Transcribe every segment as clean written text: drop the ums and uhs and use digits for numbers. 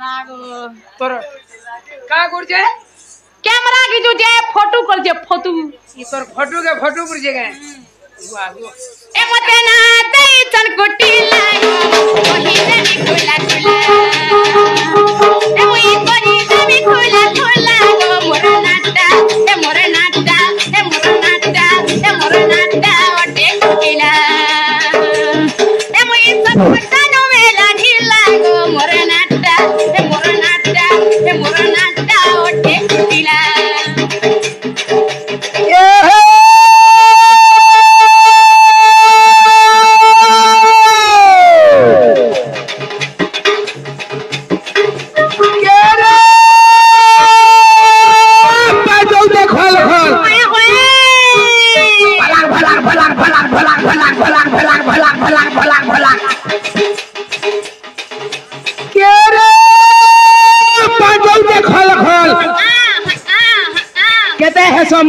तोर का गुरजे कैमरा की जो जे फोटो कर जे फोटो ई तोर फोटो गुरजे गए वाह ए मते ना दे चनकुटी लागो ओही रे खुला खुला ए ओही कोनी दे खुला खुला गो मोरा नाटा ए मोरा नाटा ए मोरा नाटा ए मोरा नाटा ओटे कुटिला ए मोही सब पटानो मेला ढीला गो मोरा नाटा ए मोरा नाटा ए मोरा नाटा ओटे कुटिला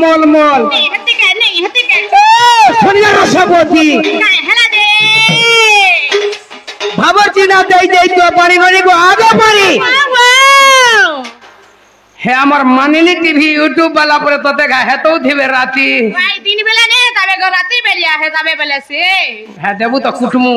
मोल मोल हत्ती के सोनिया रसवती हेला दे भाबरची ना दे दे तो पानी गनी को आगे पानी हे हमर मानिनी टीवी यूट्यूब वाला पर तते का हे तो थिबे राती भाई दिन बेला ने तबे go राती बेलिया है तबे बेले से हे देबू तो कुटमु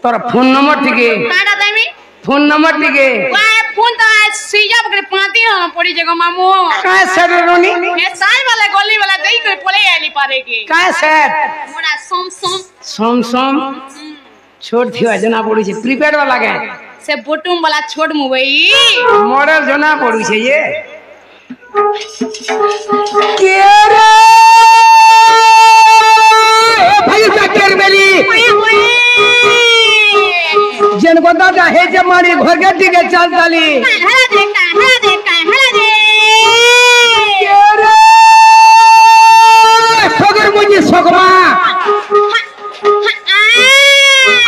तोर फोन नंबर टिके काडा देमी फोन नंबर टिके वा फोन तो सीजा बकरे पाती हम पड़ी जगह मामू का सेट रोनी ये साई वाला गोली वाला देई के पोले आली पारे के का सेट मोड़ा सोम छोड़ थिवा जना पड़ी छे प्रीपेड वाला के से बोटुम वाला छोड़ मुबई मॉडल जना पड़ी छे ये के रे ए भाई सकेर मेली जन को दादा हे जमानी घर के टिके चल चली हेला दे केरे सगर मुझे सगमा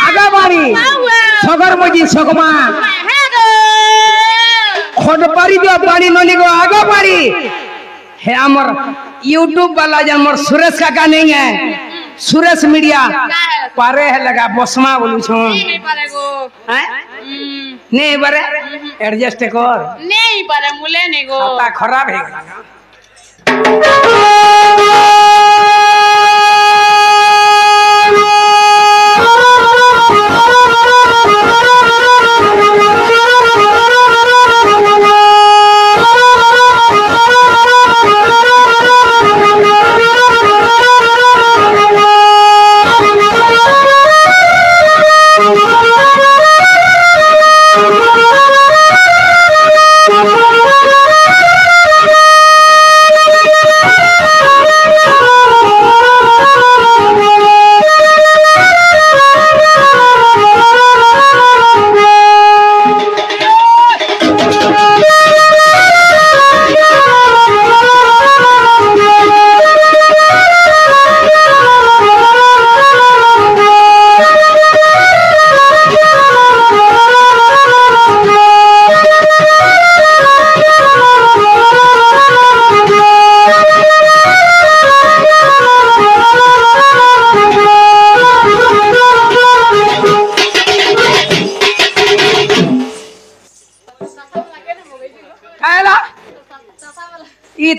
आगा बारी सगर मुझे सगमा खड पारी दो पानी नली को आगा पारी हे हमर यूट्यूब वाला जन मोर सुरेश काका नहीं है सुरेश मीडिया पारे है लगा बसमा बोलू छो नहीं पारे गो हैं नहीं बारे एडजस्ट कर नहीं पारे मुले नहीं गो खाता खराब है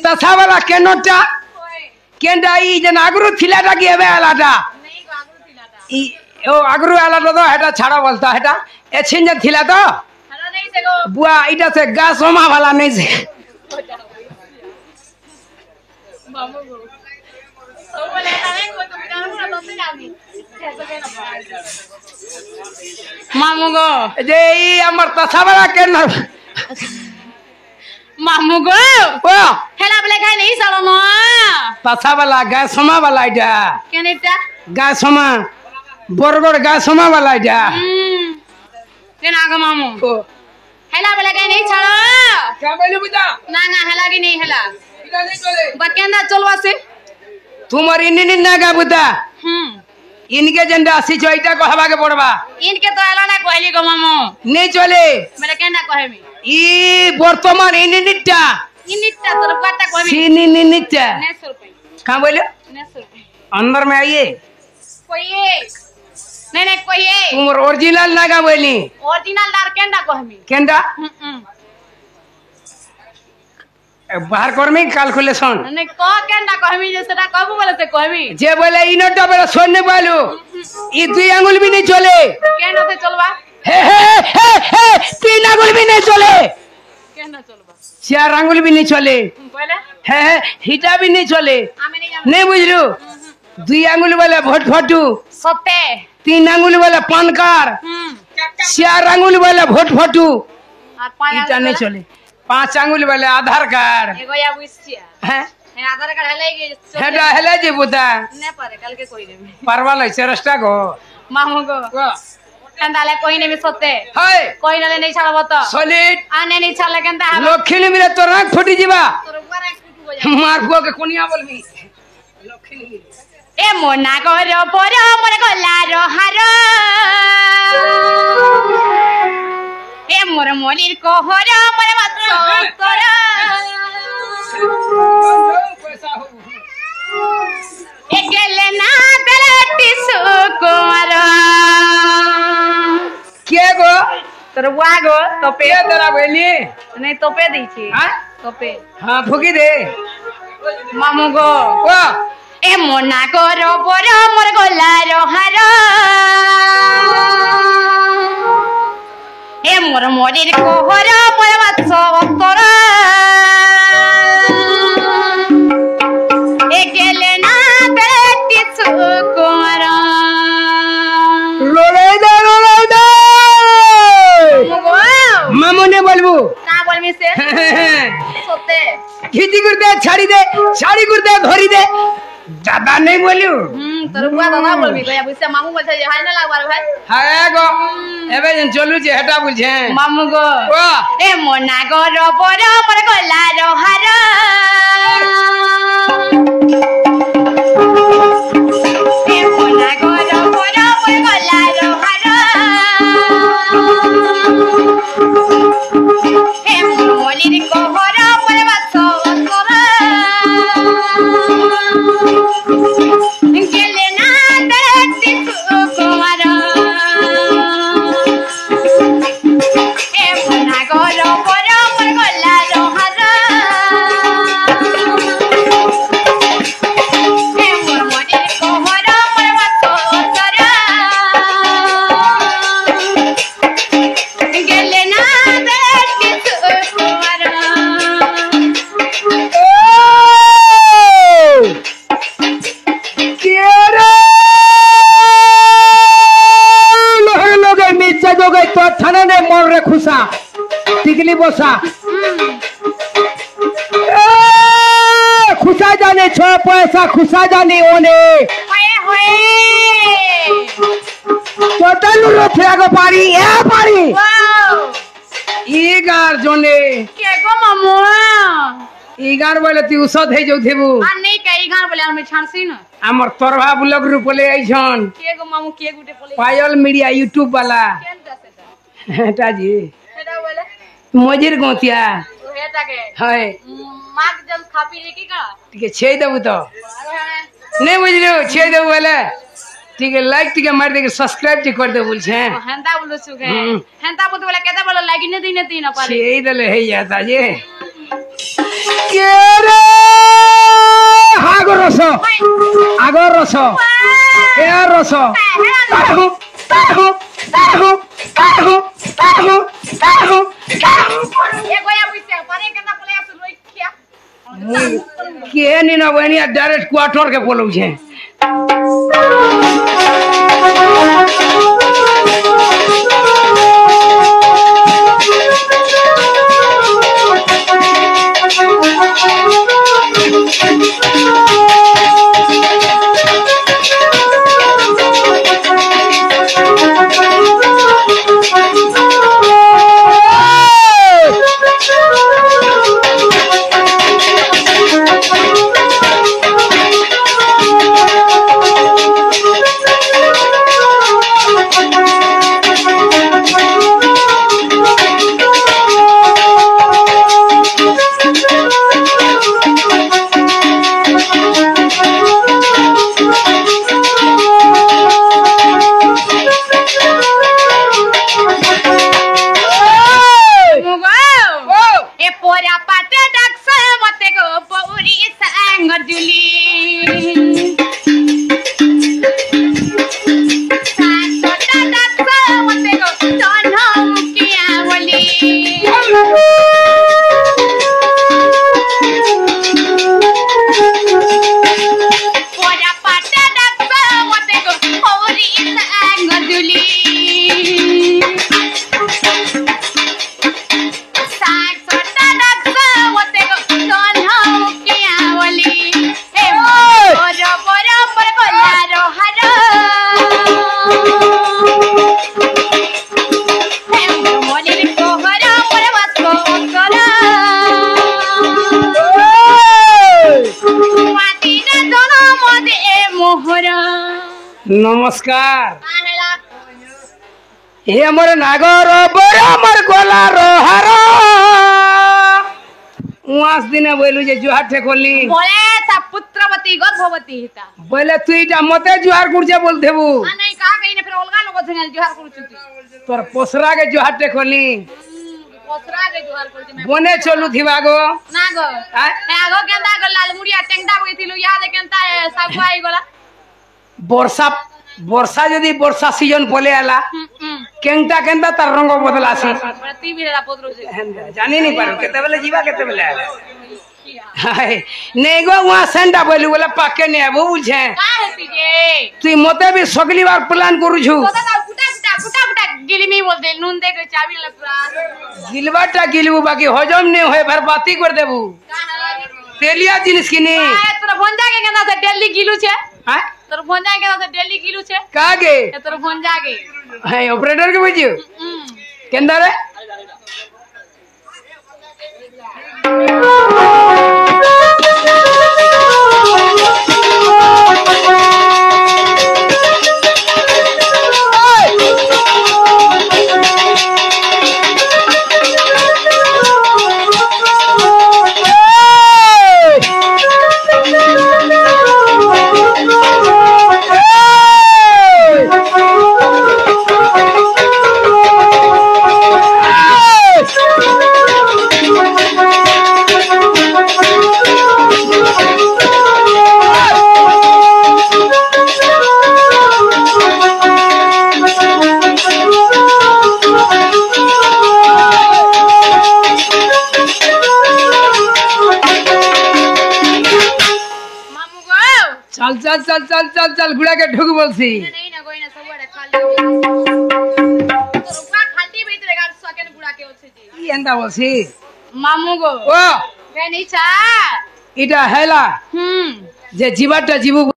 तसा वाला केनोटा केंडा ई जन आगरु थिलाटा की एबे आलाटा नहीं गो आगु थिलाटा ई ओ आगरु आलाटा तो हेटा छाड़ा बोलता हेटा एछिन जे थिला तो हेलो नहीं से गो बुआ इटा से गा सोमा वाला नहीं से मामू गो तो बोले तारे को तो बिना ना तो से जामी मामू गो जे ई हमर तसा वाला केन मामू गो ओ हेला बोले खाई नहीं सालो न तसा वाला गा सोमा वाला इटा केनेटा गा सोमा बरगड़ गा सोमा वाला इटा केना ग मामू ओ हेला बोले खाई नहीं छाड़ो क्या बोलू बुदा ना ना हेला की नहीं हेला इटा नहीं चले बकेंदा चलवा से तुमर इन्नी ना गा बुदा इनके जंडा सी चोइटा को हवा के पड़वा इनके तो हेला ना कहली गो मामू नहीं चले मेरे केना कहे मी ई वर्तमान इनिटा इनिटा तोर बाता कहबी सीनी निनिटा 900 रुपए कहां बोले 900 रुपए अंदर में आइए कोई नहीं नहीं कहिए तुम ओरिजिनल लगा बोली ओरिजिनल डार केंडा कहमी केंदा बाहर करमी कैलकुलेशन नहीं क केंडा कहमी जे सेटा कहबो बोले से कहमी जे बोले इनोटा बोले सोने वालू ई दुई आंगुल भी नहीं चले केंडा से चलबा हे 3 आंगुल भी नहीं चले केंडा चलबा 4 आंगुल भी नहीं चले पहले हे हिटा भी नहीं चले आमे नहीं जान नहीं बुझलू 2 आंगुल वाला भोट फटू सत्ते 3 आंगुल वाला पान कार 4 आंगुल वाला भोट फटू और पाया हिटा नहीं चले 5 आंगुल वाला आधार कार्ड एगो या बुझिया हैं है आधार कार्ड हले गे हेटा हेले जे बुता ने पारे कल के कोई देबे परवाल चरस्टा गो मामू गो केंदाले कोई नहीं सत्ते हाय कोई नले नहीं छाड़बो तो सॉलिड आने नहीं छाड़ले केंदा लखिनी मिले तो राख फटी जीवा तोर बारा कुटु हो जा मार बुआ के कोनिया बोलबी लखिनी मिले ए मोना गरो पर मोर गला रो हार ए मोर मनिर कोहर मोर मात्र कर ए गेले ना बेलटी सुकुमार के गो तोर बुआ गो तोपे के तेरा बोली नहीं तोपे दै छी हां तोपे हां फुकी दे मामू गो ओ ए मोना गरो पर मोर गला रो हार ए मोर मनिर कोहर मोर मात्र कर ए गेले ना बेलटी सुकुमार लोले दे मुगो मामू ने बोलबू का बोलमी से सोते खींची गुर्दे छाड़ी गुर्दे धरी दे ज्यादा नहीं बोलू तोर बुआ दादा बोलबी गया बुझसे मामू बोलछे जे हाय ना लागबार भाई हाय गो एबे जन चलू जे हटा बुझे मामू गो ओ ए मोना गरो पर मोर गला रो हार ए मोना गरो पर मोर गला रो हार ए मोर मनिर कोहर मोर बासो कर गेले ना बेलटी सुकुमार ए मोना गरो पर मोर गला रो हार ए मोर मनिर कोहर मोर बासो कर गेले ना बेलटी सुकुमार लोगे मिर्चा जो गई तो थाने ने मोर रे खुशा टिकली बोसा खुशा जाने 6 पैसा खुशा जाने ओने होए होए टोटल रोथिया को पारी ए पारी वाओ ई गार जोने के गो मामू ई गार बोले ती औषध है जो थेबू आ नहीं कई गान बोले हम छानसी न हमर तोरवा ब्लॉग रुपले आइछन के गो मामू के गुटे बोले पायल मीडिया यूट्यूब वाला केन दसे हेटा जी हेटा बोले मजिर गोतिया ओ हेटा के हाय माग जल खापी रे की का टिके छे देबू तो नहीं बुझलू छे देबू बोले ठीक है लाइक टिके मार दे के सब्सक्राइब टी कर दे बोलछे हेंता बोलो सुगे हेंता बोले बोले केता बोले लागी ने दिन तीन पारे छे दले है जाता जे के रे हागो रसो आगो रसो ए रसो ताहु ताहु ताहु ताहु ताहु ताहु ए गोया बुइसे पारे केता बोले आसु रोई खिया के नि न बनिया डायरेक्ट क्वार्टर के बोलौ छे नमस्कार का हेला हे हमर नागर बड़ हमर गोलार हार उस दिन बोलू जे जुहार ठेकोली बोले ता पुत्रवती गर्भवती हिता बोले तू इटा मते जुहार गुरजे बोल देबू आ नहीं का कहीं ने फिर अलगा लोग धनिया जुहार करू तोर पोसरा के जुहार ठेकोली पोसरा के जुहार करू मैं बोने चलू थिबागो ना गो आ? ए आगो केंता गो लाल मुड़िया टेंगडा बगैतिलु याद केंता सब आई गोला वर्षा वर्षा यदि वर्षा सीजन पले आला केंटा केंटा तार रंग बदलासी प्रति बिरा पोतरो से जानी नहीं पारो केते बेले जीवा केते बेले आला हाय नहीं गो वहां सेंडा बोलू बोले पाके ने आबो बुझे का हेती जे तू मते भी सगली बार प्लान करू छु तो ता कुटा गिलिमी बोल दे नून दे के चाबी ले पूरा गिलबाटा गिलबू बाकी हजम नहीं होए बर्बादी कर देबू का हेला तेलिया जिनिस किनी तोरा भंजा के केना से दिल्ली गिलू छे हां तोर भंजा के से दिल्ली गिलू छे कागे तोर भंजा के हाय ऑपरेटर के बुझियो केंदा रे चल चल चल चल चल चल गुड़ा के ढुक बोलसी नहीं ना कोई ना सब बड़े खाली तो रुका खाली भीतर गाड़ सकेन गुड़ा के होछे जी ई एंदा बोलसी मामू गो ओ वे नहीं छा इटा हैला जे जीवाटा जीवू